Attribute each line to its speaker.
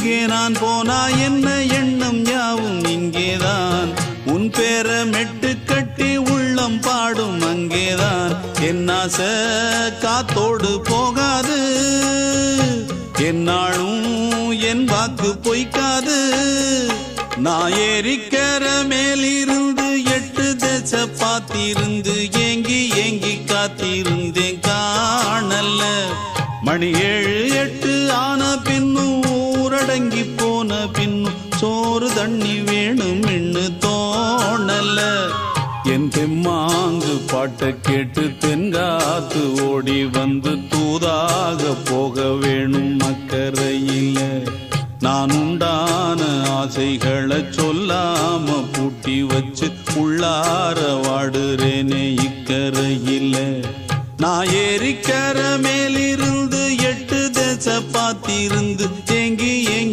Speaker 1: எங்கே நான் போனா என்ன எண்ணம் யாவும் இங்கேதான் உன் பேர மெட்டு கட்டி உள்ளம் பாடும் அங்கேதான் என் ஆசை காத்தோடு போகாது என்னாலும் என் வாக்கு பொய்க்காது நான் ஏறிக்கர மேலிருந்து 8 தேச பார்த்திருந்து ஏங்கி ஏங்கி காத்திருந்தேன் காணல்ல மணி 7 8 ஆன பின்னும் ஊரடங்கி போன பின்னும் சோறு தண்ணி வேணும் என்று தோணல்ல என் தெம்மாங்கு பாட்டை கேட்டு தென்காத்து ஓடி வந்து தூதாக போக வேணும் அக்கறையில் நான் உண்டான ஆசைகளை சொல்லாம பூட்டி வச்சு உள்ளார வாடுறேனே இக்கரையில் நான் ஏறிக்கர மேலிருந்து 8 தேச பார்த்திருந்து ஏங்கி ஏங்கி